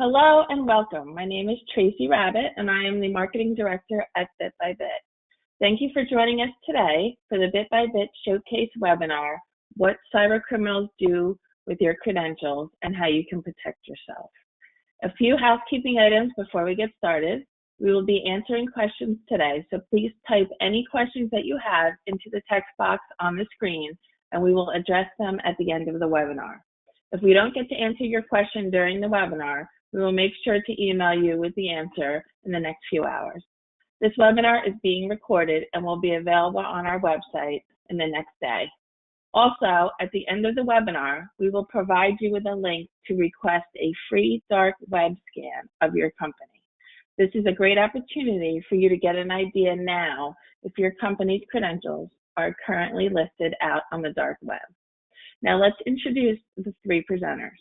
Hello and welcome. My name is Tracy Rabbit and I am the Marketing Director at Bit by Bit. Thank you for joining us today for the Bit by Bit Showcase webinar, What Cyber Criminals Do with Your Credentials and How You Can Protect Yourself. A few housekeeping items before we get started. We will be answering questions today, so please type any questions that you have into the text box on the screen and we will address them at the end of the webinar. If we don't get to answer your question during the webinar, we will make sure to email you with the answer in the next few hours. This webinar is being recorded and will be available on our website in the next day. Also, at the end of the webinar, we will provide you with a link to request a free dark web scan of your company. This is a great opportunity for you to get an idea now if your company's credentials are currently listed out on the dark web. Now let's introduce the three presenters.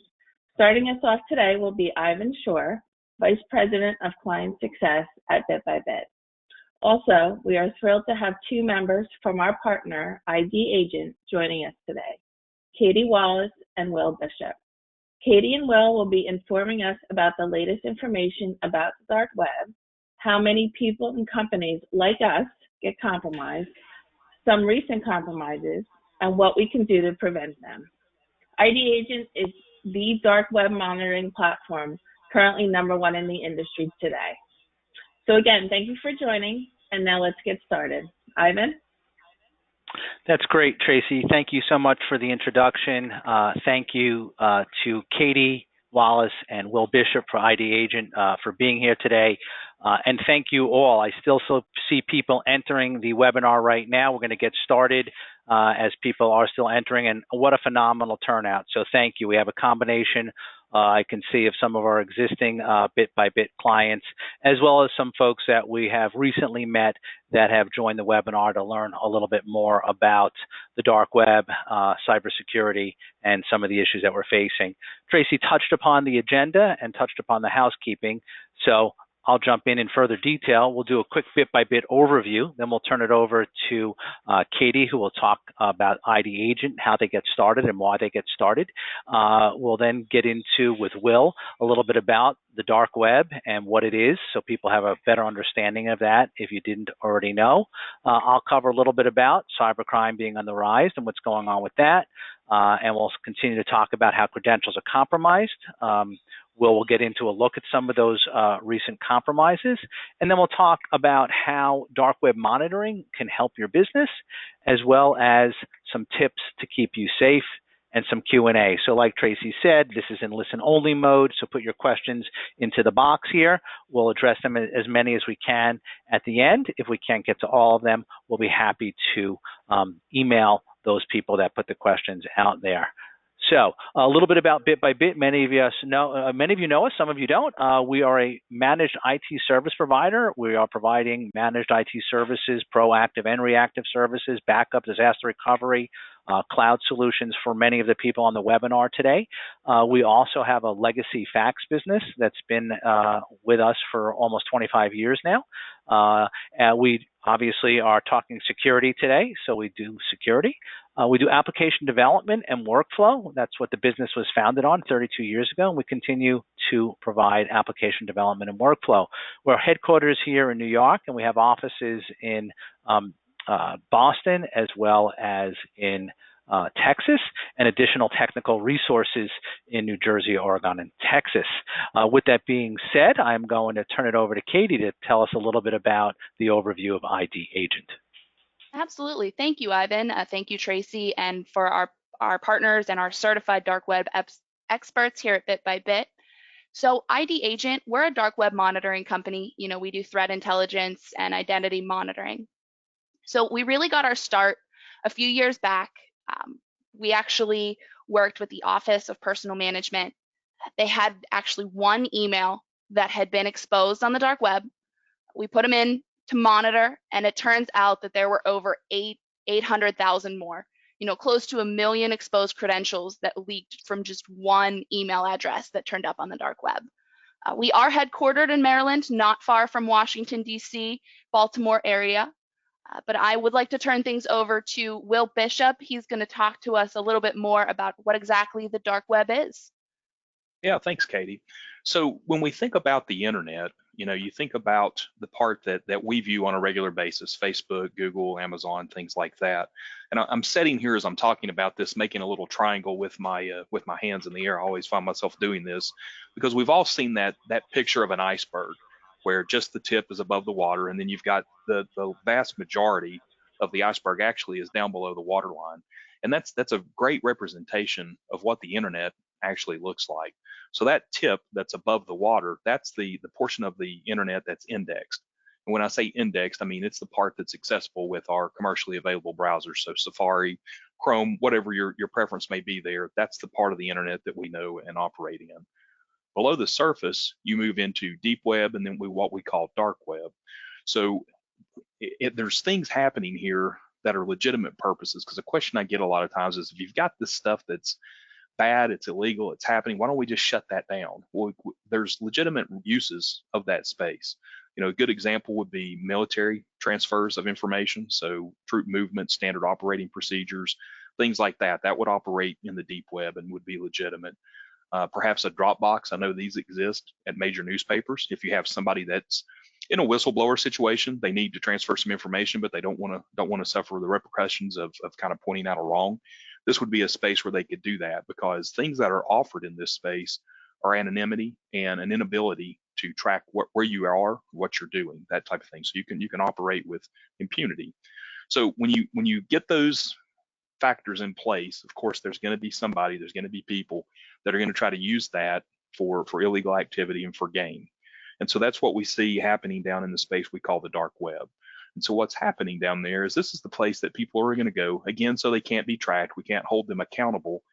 Starting us off today will be Ivan Shore, Vice President of Client Success at Bit by Bit. Also, we are thrilled to have two members from our partner, ID Agent, joining us today, Katie Wallace and Will Bishop. Katie and Will be informing us about the latest information about the dark web, how many people and companies like us get compromised, some recent compromises, and what we can do to prevent them. ID Agent is the dark web monitoring platform currently #1 in the industry today. So again, thank you for joining, and now let's get started. Ivan? That's great, Tracy. Thank you so much for the introduction. Thank you to Katie Wallace and Will Bishop for ID Agent for being here today. And thank you all. I still see people entering the webinar right now. We're going to get started as people are still entering, and what a phenomenal turnout. So thank you. We have a combination, I can see, of some of our existing Bit by Bit clients, as well as some folks that we have recently met that have joined the webinar to learn a little bit more about the dark web, cybersecurity, and some of the issues that we're facing. Tracy touched upon the agenda and touched upon the housekeeping, so I'll jump in further detail. We'll do a quick bit-by-bit overview, then we'll turn it over to Katie, who will talk about ID Agent, how they get started and why they get started. We'll then get into, with Will, a little bit about the dark web and what it is, so people have a better understanding of that if you didn't already know. I'll cover a little bit about cybercrime being on the rise and what's going on with that, and we'll continue to talk about how credentials are compromised. We'll get into a look at some of those recent compromises, and then we'll talk about how dark web monitoring can help your business, as well as some tips to keep you safe and some Q&A. So like Tracy said, this is in listen-only mode, so put your questions into the box here. We'll address them as many as we can at the end. If we can't get to all of them, we'll be happy to email those people that put the questions out there. So a little bit about Bit by Bit. Many of you know us, some of you don't. We are a managed IT service provider. We are providing managed IT services, proactive and reactive services, backup, disaster recovery, cloud solutions for many of the people on the webinar today. We also have a legacy fax business that's been with us for almost 25 years now. We obviously are talking security today, so we do security. We do application development and workflow. That's what the business was founded on 32 years ago, and we continue to provide application development and workflow. We're headquarters here in New York, and we have offices in Boston as well as in Texas, and additional technical resources in New Jersey, Oregon, and Texas. With that being said, I'm going to turn it over to Katie to tell us a little bit about the overview of ID Agent. Absolutely. Thank you, Ivan. Thank you, Tracy, and for our partners and our certified dark web experts here at Bit by Bit. So ID Agent, we're a dark web monitoring company. You know, we do threat intelligence and identity monitoring. So we really got our start a few years back. We actually worked with the Office of Personal Management. They had actually one email that had been exposed on the dark web. We put them in to monitor, and it turns out that there were over 800,000 more, close to 1 million exposed credentials that leaked from just one email address that turned up on the dark web. We are headquartered in Maryland, not far from Washington, D.C., Baltimore area. But I would like to turn things over to Will Bishop. He's going to talk to us a little bit more about what exactly the dark web is. Yeah, thanks, Katie. So when we think about the internet, you think about the part that we view on a regular basis, Facebook, Google, Amazon, things like that. And I'm setting here as I'm talking about this, making a little triangle with my hands in the air. I always find myself doing this because we've all seen that picture of an iceberg where just the tip is above the water, and then you've got the vast majority of the iceberg actually is down below the waterline. And that's a great representation of what the internet actually looks like. So that tip that's above the water, that's the portion of the internet that's indexed. And when I say indexed, I mean it's the part that's accessible with our commercially available browsers. So Safari, Chrome, whatever your preference may be there, that's the part of the internet that we know and operate in. Below the surface, you move into deep web and then what we call dark web. So there's things happening here that are legitimate purposes. Because a question I get a lot of times is if you've got this stuff that's bad, it's illegal, it's happening, why don't we just shut that down? Well, there's legitimate uses of that space. A good example would be military transfers of information, so troop movement, standard operating procedures, things like that. That would operate in the deep web and would be legitimate. Perhaps a Dropbox. I know these exist at major newspapers. If you have somebody that's in a whistleblower situation, they need to transfer some information, but they don't want to suffer the repercussions of kind of pointing out a wrong. This would be a space where they could do that because things that are offered in this space are anonymity and an inability to track where you are, what you're doing, that type of thing. So you can operate with impunity. So when you get those factors in place, of course, there's going to be there's going to be people that are going to try to use that for illegal activity and for gain. And so that's what we see happening down in the space we call the dark web. And so what's happening down there is this is the place that people are going to go again, so they can't be tracked. We can't hold them accountable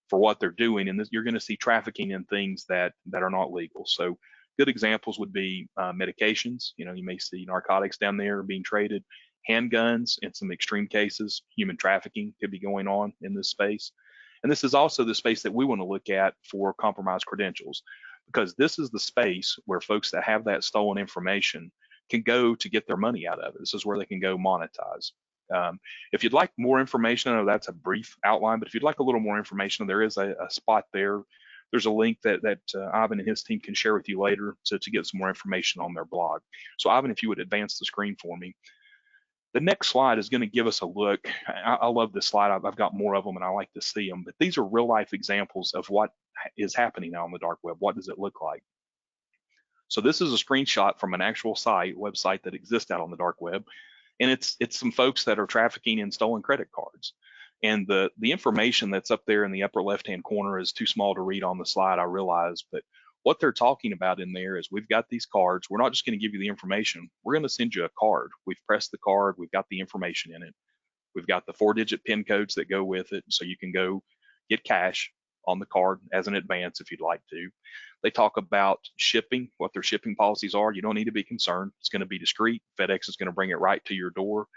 for what they're doing, and you're going to see trafficking in things that are not legal. So good examples would be medications. You may see narcotics down there being traded, handguns. In some extreme cases, human trafficking could be going on in this space. And this is also the space that we want to look at for compromised credentials, because this is the space where folks that have that stolen information can go to get their money out of it. This is where they can go monetize. If you'd like more information, I know that's a brief outline, but if you'd like a little more information, there is a spot there. There's a link that Ivan and his team can share with you later to get some more information on their blog. So Ivan, if you would advance the screen for me. The next slide is going to give us a look. I love this slide. I've got more of them and I like to see them, but these are real life examples of what is happening now on the dark web. What does it look like? So this is a screenshot from an actual website that exists out on the dark web. And it's some folks that are trafficking in stolen credit cards. And the information that's up there in the upper left-hand corner is too small to read on the slide, I realize, but what they're talking about in there is we've got these cards. We're not just going to give you the information. We're going to send you a card. We've pressed the card. We've got the information in it. We've got the 4-digit PIN codes that go with it. So you can go get cash on the card as an advance if you'd like to. They talk about shipping, what their shipping policies are. You don't need to be concerned. It's going to be discreet. FedEx is going to bring it right to your door.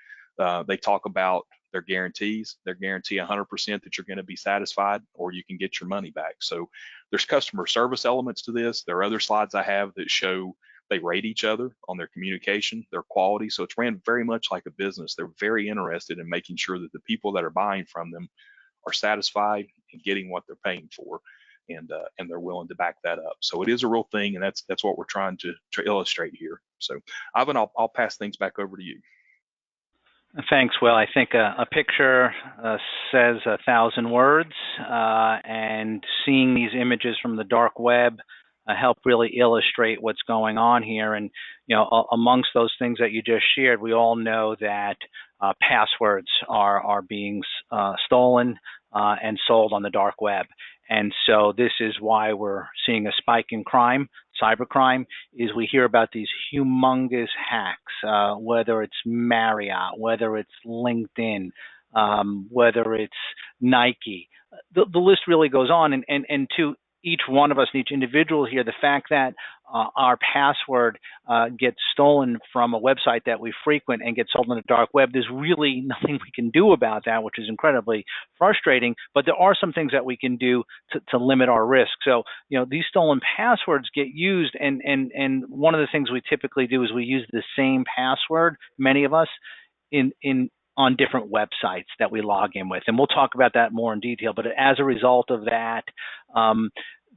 They talk about their guarantees. They guarantee 100% that you're going to be satisfied or you can get your money back. So there's customer service elements to this. There are other slides I have that show they rate each other on their communication, their quality. So it's ran very much like a business. They're very interested in making sure that the people that are buying from them are satisfied and getting what they're paying for, and they're willing to back that up. So it is a real thing, and that's what we're trying to illustrate here. So Ivan, I'll pass things back over to you. Thanks, Will. I think a picture says 1,000 words, and seeing these images from the dark web help really illustrate what's going on here. And amongst those things that you just shared, we all know that passwords are being stolen and sold on the dark web. And so this is why we're seeing a spike in crime, cybercrime, is we hear about these humongous hacks, whether it's Marriott, whether it's LinkedIn, whether it's Nike. The list really goes on. And to each one of us, each individual here, the fact that our password gets stolen from a website that we frequent and gets sold on the dark web, there's really nothing we can do about that, which is incredibly frustrating. But there are some things that we can do to limit our risk. So, these stolen passwords get used, and one of the things we typically do is we use the same password, many of us, on different websites that we log in with. And we'll talk about that more in detail. But as a result of that,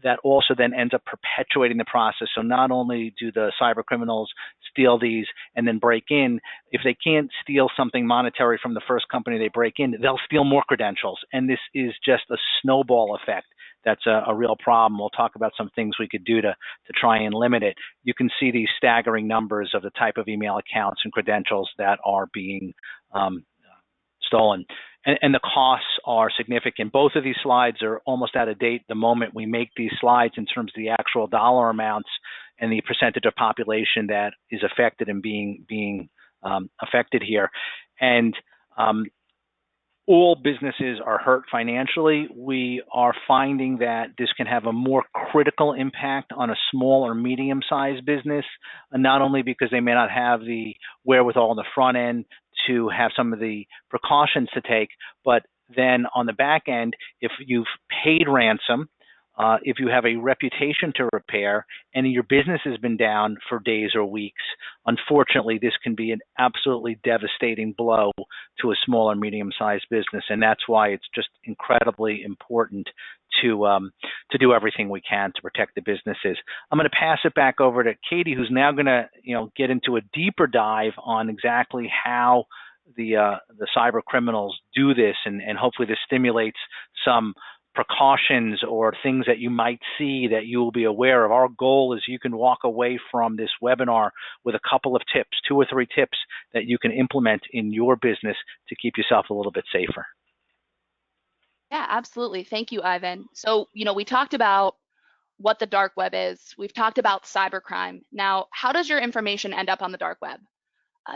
that also then ends up perpetuating the process. So not only do the cyber criminals steal these and then break in, if they can't steal something monetary from the first company they break in, they'll steal more credentials. And this is just a snowball effect. That's a real problem. We'll talk about some things we could do to try and limit it. You can see these staggering numbers of the type of email accounts and credentials that are being stolen. And the costs are significant. Both of these slides are almost out of date the moment we make these slides in terms of the actual dollar amounts and the percentage of population that is affected and being affected here. And all businesses are hurt financially. We are finding that this can have a more critical impact on a small or medium-sized business, not only because they may not have the wherewithal on the front end to have some of the precautions to take, but then on the back end, if you've paid ransom, if you have a reputation to repair and your business has been down for days or weeks, unfortunately, this can be an absolutely devastating blow to a small or medium-sized business. And that's why it's just incredibly important to do everything we can to protect the businesses. I'm going to pass it back over to Katie, who's now going to get into a deeper dive on exactly how the cyber criminals do this, and hopefully this stimulates some precautions or things that you might see that you will be aware of. Our goal is you can walk away from this webinar with a couple of tips, 2 or 3 tips that you can implement in your business to keep yourself a little bit safer. Yeah, absolutely. Thank you, Ivan. So, we talked about what the dark web is. We've talked about cybercrime. Now, how does your information end up on the dark web?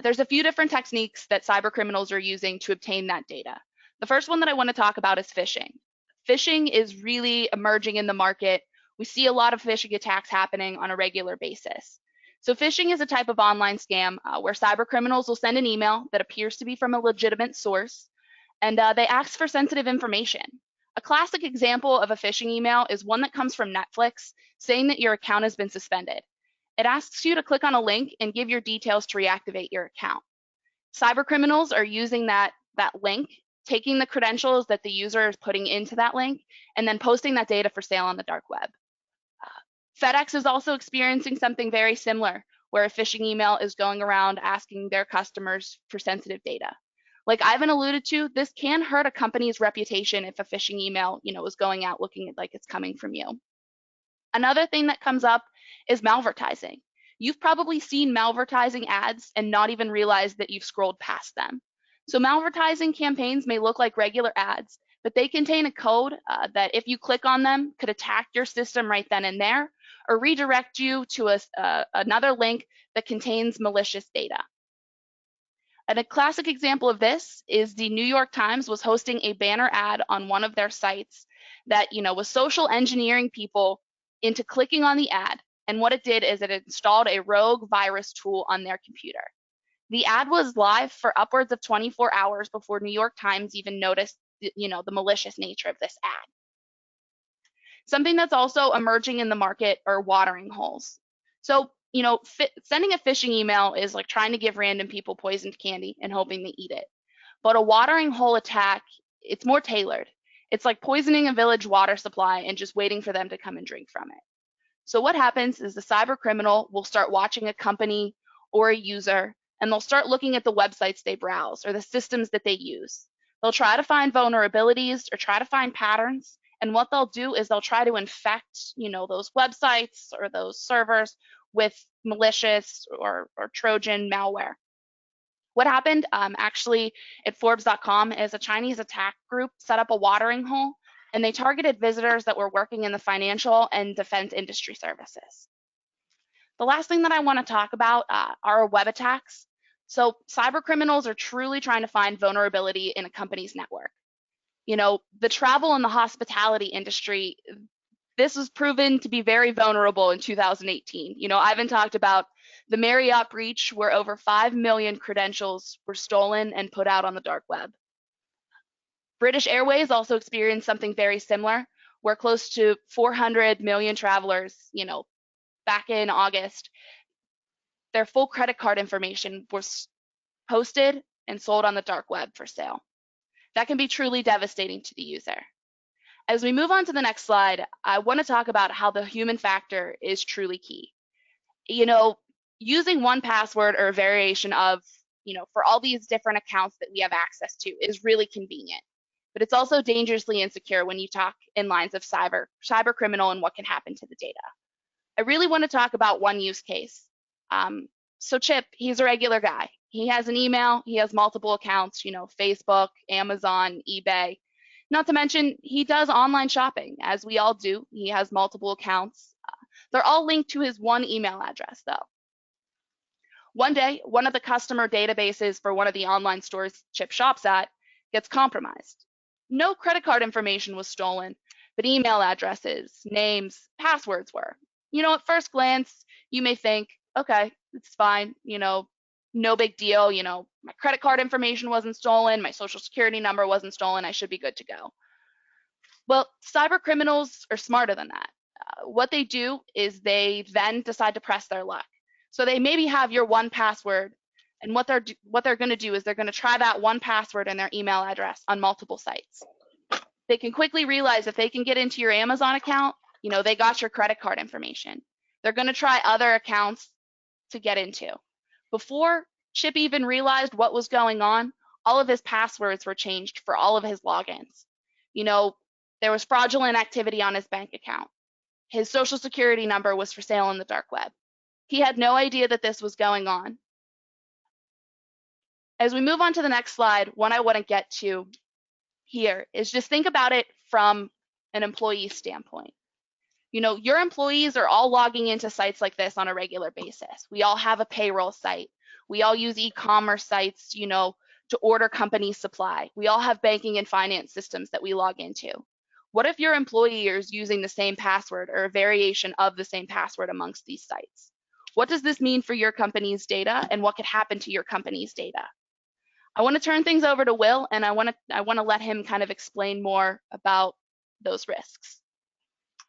There's a few different techniques that cyber criminals are using to obtain that data. The first one that I want to talk about is phishing. Phishing is really emerging in the market. We see a lot of phishing attacks happening on a regular basis. So phishing is a type of online scam where cyber criminals will send an email that appears to be from a legitimate source, and they ask for sensitive information. A classic example of a phishing email is one that comes from Netflix saying that your account has been suspended. It asks you to click on a link and give your details to reactivate your account. Cyber criminals are using that link, taking the credentials that the user is putting into that link, and then posting that data for sale on the dark web. FedEx is also experiencing something very similar, where a phishing email is going around asking their customers for sensitive data. Like Ivan alluded to, this can hurt a company's reputation if a phishing email, is going out looking like it's coming from you. Another thing that comes up is malvertising. You've probably seen malvertising ads and not even realized that you've scrolled past them. So malvertising campaigns may look like regular ads, but they contain a code that if you click on them could attack your system right then and there, or redirect you to another link that contains malicious data. And a classic example of this is the New York Times was hosting a banner ad on one of their sites that was social engineering people into clicking on the ad. And what it did is it installed a rogue virus tool on their computer. The ad was live for upwards of 24 hours before New York Times even noticed, the malicious nature of this ad. Something that's also emerging in the market are watering holes. So, sending a phishing email is like trying to give random people poisoned candy and hoping they eat it. But a watering hole attack, it's more tailored. It's like poisoning a village water supply and just waiting for them to come and drink from it. So what happens is the cyber criminal will start watching a company or a user, and they'll start looking at the websites they browse or the systems that they use. They'll try to find vulnerabilities or try to find patterns. And what they'll do is they'll try to infect, those websites or those servers with malicious or Trojan malware. What happened actually at Forbes.com is a Chinese attack group set up a watering hole, and they targeted visitors that were working in the financial and defense industry services. The last thing that I want to talk about are web attacks. So cyber criminals are truly trying to find vulnerability in a company's network. The travel and the hospitality industry, this was proven to be very vulnerable in 2018. Ivan talked about the Marriott breach where over 5 million credentials were stolen and put out on the dark web. British Airways also experienced something very similar, where close to 400 million travelers, back in August, their full credit card information was posted and sold on the dark web for sale. That can be truly devastating to the user. As we move on to the next slide, I want to talk about how the human factor is truly key. Using one password or a variation of, for all these different accounts that we have access to is really convenient. But it's also dangerously insecure when you talk in lines of cyber criminal and what can happen to the data. I really want to talk about one use case. So Chip, he's a regular guy. He has an email, he has multiple accounts, Facebook, Amazon, eBay. Not to mention, he does online shopping, as we all do. He has multiple accounts. They're all linked to his one email address, though. One day, one of the customer databases for one of the online stores Chip shops at gets compromised. No credit card information was stolen, but email addresses, names, passwords were. At first glance, you may think, okay, it's fine, no big deal, my credit card information wasn't stolen, my social security number wasn't stolen, I should be good to go. Well, cyber criminals are smarter than that. What they do is they then decide to press their luck. So they maybe have your one password, and what they're going to do is they're going to try that one password and their email address on multiple sites. They can quickly realize if they can get into your Amazon account, they got your credit card information. They're going to try other accounts to get into. Before Chip even realized what was going on, all of his passwords were changed for all of his logins. There was fraudulent activity on his bank account. His social security number was for sale on the dark web. He had no idea that this was going on. As we move on to the next slide, what I want to get to here is just think about it from an employee standpoint. Your employees are all logging into sites like this on a regular basis. We all have a payroll site. We all use e-commerce sites, to order company supply. We all have banking and finance systems that we log into. What if your employee is using the same password or a variation of the same password amongst these sites? What does this mean for your company's data, and what could happen to your company's data? I want to turn things over to Will, and I want to let him kind of explain more about those risks.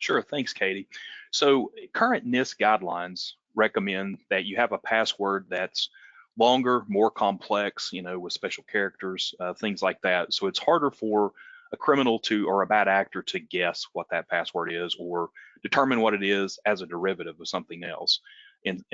Sure, thanks, Katie. So current NIST guidelines recommend that you have a password that's longer, more complex, with special characters, things like that. So it's harder for a criminal or a bad actor to guess what that password is or determine what it is as a derivative of something else. And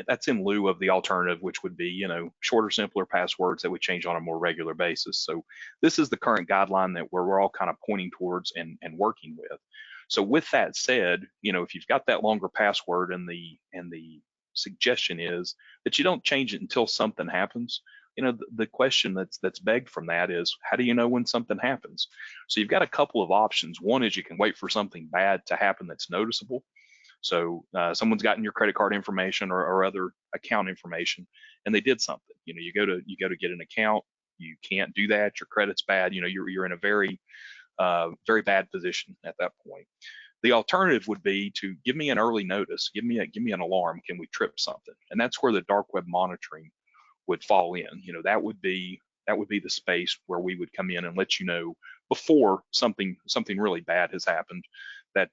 that's in lieu of the alternative, which would be, shorter, simpler passwords that would change on a more regular basis. So this is the current guideline that we're all kind of pointing towards and working with. So with that said, if you've got that longer password and the suggestion is that you don't change it until something happens, the question that's begged from that is, how do you know when something happens? So you've got a couple of options. One is you can wait for something bad to happen that's noticeable. So someone's gotten your credit card information or other account information, and they did something. You go to get an account, you can't do that. Your credit's bad. You're in a very very bad position at that point. The alternative would be to give me an early notice, give me an alarm. Can we trip something? And that's where the dark web monitoring would fall in. That would be the space where we would come in and let you know before something really bad has happened, that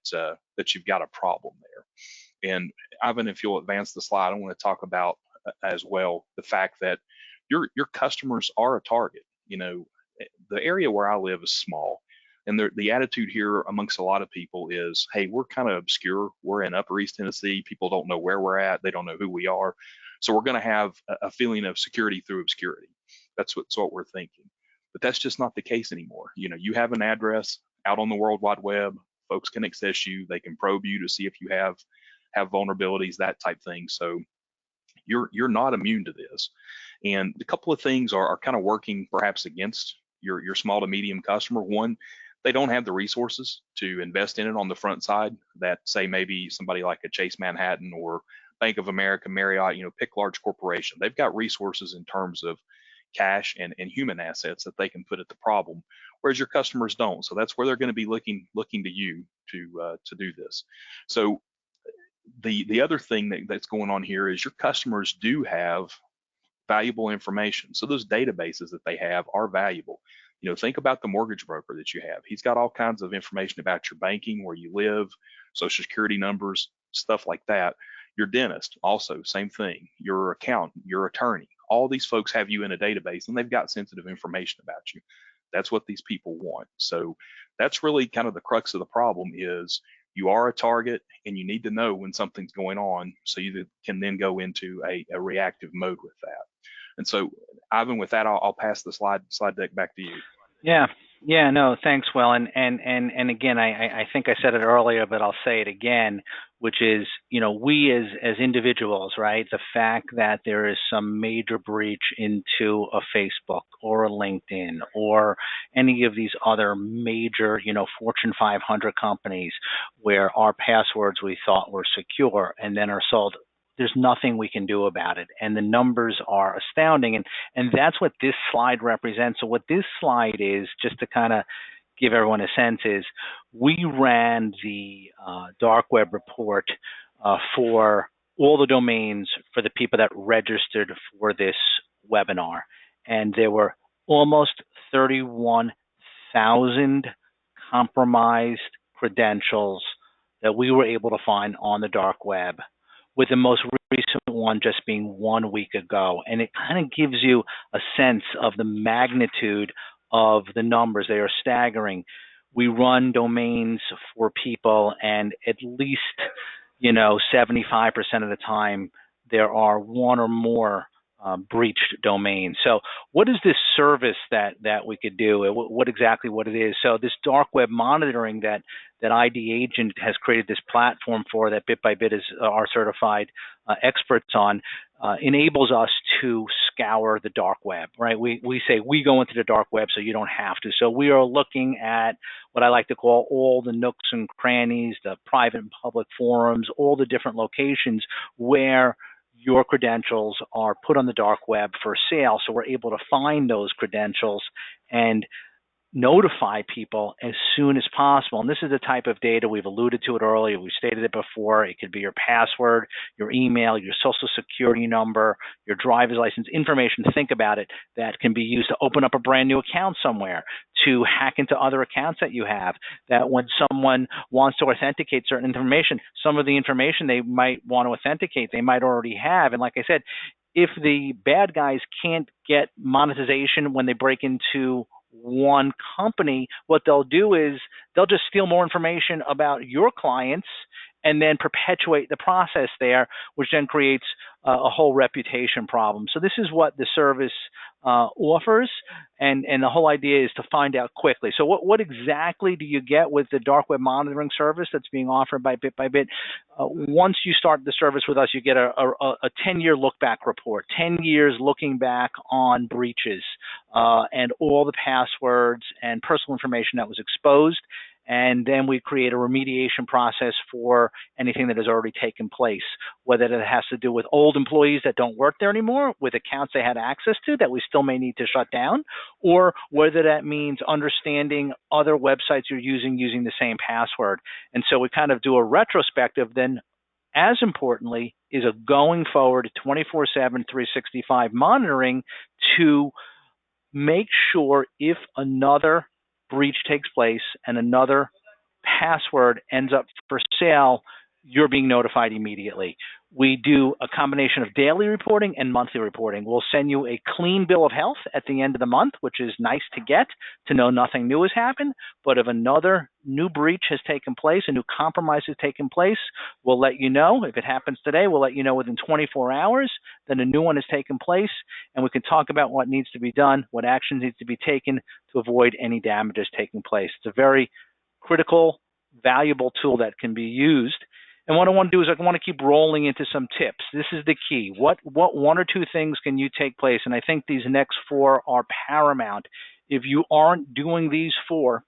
you've got a problem there. And Ivan, if you'll advance the slide, I want to talk about as well the fact that your customers are a target. The area where I live is small, and the attitude here amongst a lot of people is, hey, we're kind of obscure. We're in Upper East Tennessee. People don't know where we're at. They don't know who we are. So we're going to have a feeling of security through obscurity. That's what we're thinking. But that's just not the case anymore. You have an address out on the World Wide Web. Folks can access you. They can probe you to see if you have vulnerabilities, that type thing. So you're not immune to this. And a couple of things are kind of working perhaps against your small to medium customer. One, they don't have the resources to invest in it on the front side that, say, maybe somebody like a Chase Manhattan or Bank of America, Marriott, pick large corporation. They've got resources in terms of cash and human assets that they can put at the problem, whereas your customers don't. So that's where they're going to be looking to you to do this. So the other thing that's going on here is your customers do have valuable information. So those databases that they have are valuable. Think about the mortgage broker that you have. He's got all kinds of information about your banking, where you live, social security numbers, stuff like that. Your dentist, also, same thing. Your accountant, your attorney, all these folks have you in a database, and they've got sensitive information about you. That's what these people want. So that's really kind of the crux of the problem is you are a target and you need to know when something's going on so you can then go into a reactive mode with that. And so, Ivan, with that, I'll pass the slide deck back to you. Yeah, no, thanks, Will. And again, I think I said it earlier, but I'll say it again, which is, we as individuals, right? The fact that there is some major breach into a Facebook or a LinkedIn or any of these other major, Fortune 500 companies where our passwords we thought were secure and then are sold, there's nothing we can do about it. And the numbers are astounding. And that's what this slide represents. So what this slide is, just to kind of give everyone a sense, is we ran the dark web report for all the domains for the people that registered for this webinar. And there were almost 31,000 compromised credentials that we were able to find on the dark web, with the most recent one just being 1 week ago. And it kind of gives you a sense of the magnitude of the numbers. They are staggering. We run domains for people, and at least, 75% of the time, there are one or more breached domains. So what is this service that we could do? What it is? So this dark web monitoring that ID Agent has created this platform for, that Bit by Bit is our certified experts on, enables us to scour the dark web, right? We say we go into the dark web so you don't have to. So we are looking at what I like to call all the nooks and crannies, the private and public forums, all the different locations where your credentials are put on the dark web for sale. So we're able to find those credentials and notify people as soon as possible. And this is the type of data, we've alluded to it earlier, we've stated it before. It could be your password, your email, your social security number, your driver's license information. Think about it, that can be used to open up a brand new account somewhere, to hack into other accounts that you have, that when someone wants to authenticate certain information, some of the information they might want to authenticate, they might already have. And like I said, if the bad guys can't get monetization when they break into one company, what they'll do is they'll just steal more information about your clients and then perpetuate the process there, which then creates a whole reputation problem. So this is what the service offers, and the whole idea is to find out quickly. So what exactly do you get with the dark web monitoring service that's being offered by Bit by Bit? Once you start the service with us, you get a 10-year look-back report, 10 years looking back on breaches and all the passwords and personal information that was exposed. And then we create a remediation process for anything that has already taken place, whether it has to do with old employees that don't work there anymore, with accounts they had access to that we still may need to shut down, or whether that means understanding other websites you're using the same password. And so we kind of do a retrospective. Then, as importantly, is a going forward 24/7, 365 monitoring to make sure if another breach takes place and another password ends up for sale, you're being notified immediately. We do a combination of daily reporting and monthly reporting. We'll send you a clean bill of health at the end of the month, which is nice to get, to know nothing new has happened. But if another new breach has taken place, a new compromise has taken place, we'll let you know. If it happens today, we'll let you know within 24 hours that a new one has taken place, and we can talk about what needs to be done, what actions need to be taken to avoid any damages taking place. It's a very critical, valuable tool that can be used. And what I want to do is I want to keep rolling into some tips. This is the key. What one or two things can you take place? And I think these next four are paramount. If you aren't doing these four,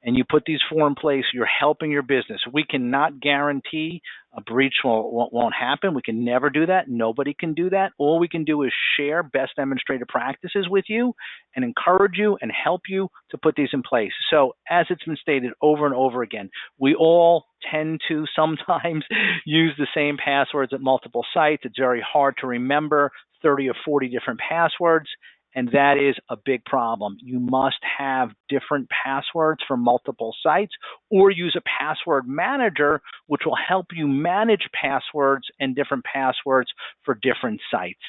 and you put these four in place, you're helping your business. We cannot guarantee a breach won't happen. We can never do that. Nobody can do that. All we can do is share best demonstrated practices with you and encourage you and help you to put these in place. So as it's been stated over and over again, we all tend to sometimes use the same passwords at multiple sites. It's very hard to remember 30 or 40 different passwords. and that is a big problem. You must have different passwords for multiple sites, or use a password manager, which will help you manage passwords and different passwords for different sites.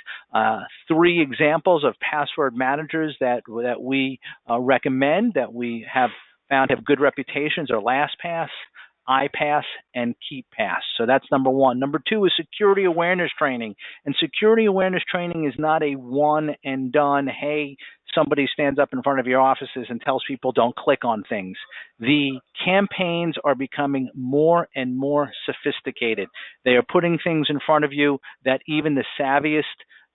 3 examples of password managers that we recommend, that we have found have good reputations, are LastPass, iPass, and KeepPass. So that's number 1. Number 2 is security awareness training. And security awareness training is not a one and done, hey, somebody stands up in front of your offices and tells people don't click on things. The campaigns are becoming more and more sophisticated. They are putting things in front of you that even the savviest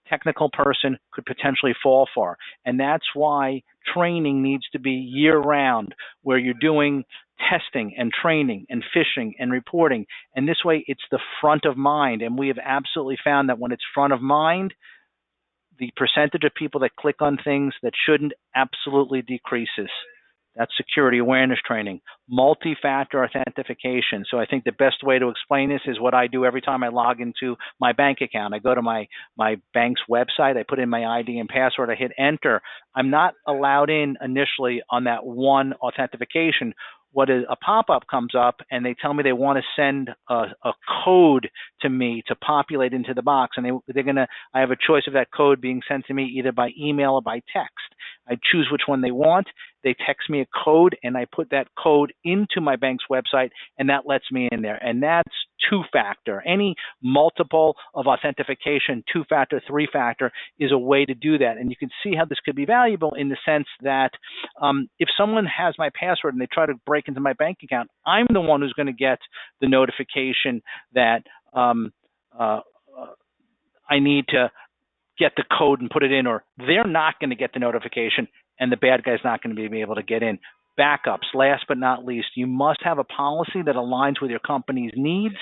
technical person could potentially fall for. And that's why training needs to be year-round, where you're doing testing and training and phishing and reporting. And this way, it's the front of mind. And we have absolutely found that when it's front of mind, the percentage of people that click on things that shouldn't absolutely decreases. That's security awareness training. Multi-factor authentication. So I think the best way to explain this is what I do every time I log into my bank account. I go to my bank's website, I put in my ID and password, I hit enter. I'm not allowed in initially on that one authentication. A pop-up comes up and they tell me they want to send a code to me to populate into the box, and I have a choice of that code being sent to me either by email or by text. I choose which one they want. They text me a code, and I put that code into my bank's website, and that lets me in there. And that's 2-factor. Any multiple of authentication, 2-factor, 3-factor, is a way to do that. And you can see how this could be valuable in the sense that if someone has my password and they try to break into my bank account, I'm the one who's going to get the notification that I need to get the code and put it in, or they're not going to get the notification and the bad guy's not going to be able to get in. Backups, last but not least, you must have a policy that aligns with your company's needs.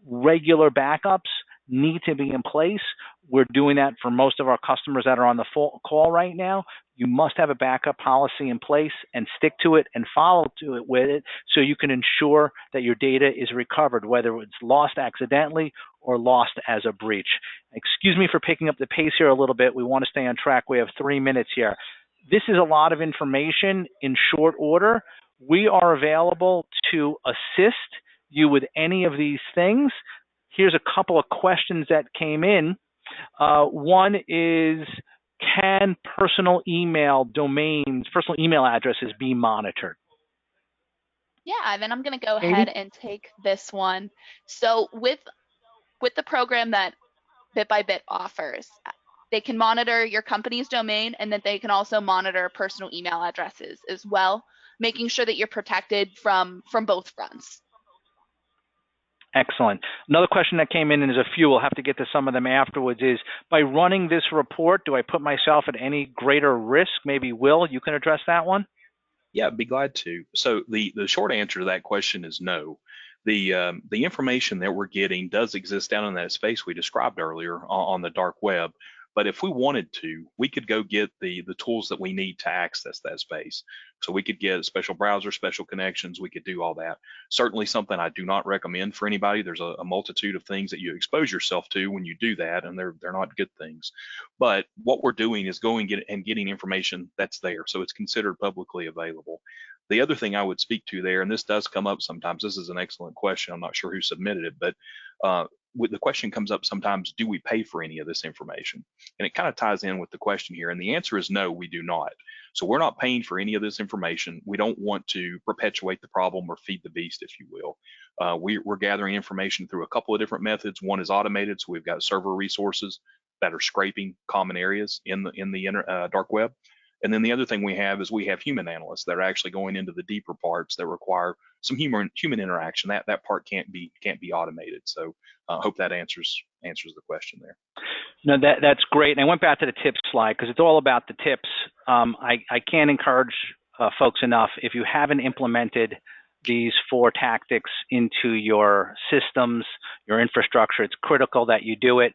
Regular backups need to be in place. We're doing that for most of our customers that are on the call right now. You must have a backup policy in place and stick to it and follow to it with it, so you can ensure that your data is recovered, whether it's lost accidentally or lost as a breach. Excuse me for picking up the pace here a little bit. We want to stay on track. We have 3 minutes here. This is a lot of information in short order. We are available to assist you with any of these things. Here's a couple of questions that came in. One is, can personal email domains, personal email addresses be monitored? Yeah, Ivan, I'm going to go Katie? ahead and take this one. So with the program that BitByBit offers, they can monitor your company's domain, and then they can also monitor personal email addresses as well, making sure that you're protected from both fronts. Excellent. Another question that came in, and there's a few, we'll have to get to some of them afterwards, is by running this report, do I put myself at any greater risk? Maybe Will, you can address that one? Yeah, I'd be glad to. So the short answer to that question is no. The information that we're getting does exist down in that space we described earlier on the dark web. But if we wanted to, we could go get the tools that we need to access that space. So we could get special browser, special connections. We could do all that. Certainly something I do not recommend for anybody. There's a multitude of things that you expose yourself to when you do that, and they're not good things. But what we're doing is going and getting information that's there. So it's considered publicly available. The other thing I would speak to there, and this does come up sometimes, this is an excellent question. I'm not sure who submitted it, but the question comes up sometimes, do we pay for any of this information? And it kind of ties in with the question here. And the answer is no, we do not. So we're not paying for any of this information. We don't want to perpetuate the problem or feed the beast, if you will. We're gathering information through a couple of different methods. One is automated, so we've got server resources that are scraping common areas in the dark web. And then the other thing we have is we have human analysts that are actually going into the deeper parts that require some human interaction. That part can't be automated. So I hope that answers the question there. No, that's great. And I went back to the tips slide because it's all about the tips. I can't encourage folks enough. If you haven't implemented these 4 tactics into your systems, your infrastructure, it's critical that you do it.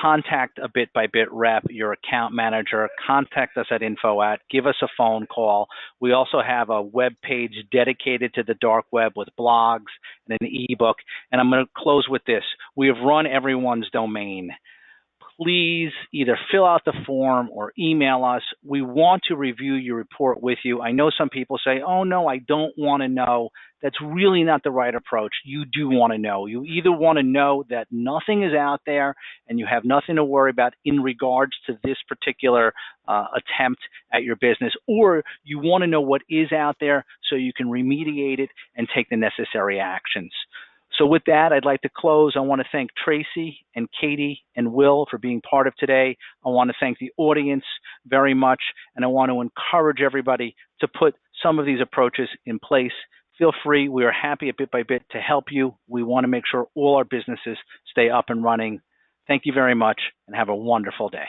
Contact a BitByBit rep, your account manager, contact us at info@, give us a phone call. We also have a web page dedicated to the dark web with blogs and an ebook. And I'm going to close with this. We have run everyone's domain. please either fill out the form or email us. We want to review your report with you. I know some people say, oh, no, I don't want to know. That's really not the right approach. You do want to know. You either want to know that nothing is out there and you have nothing to worry about in regards to this particular attempt at your business, or you want to know what is out there so you can remediate it and take the necessary actions. So with that, I'd like to close. I want to thank Tracy and Katie and Will for being part of today. I want to thank the audience very much, and I want to encourage everybody to put some of these approaches in place. Feel free. We are happy at Bit by Bit to help you. We want to make sure all our businesses stay up and running. Thank you very much, and have a wonderful day.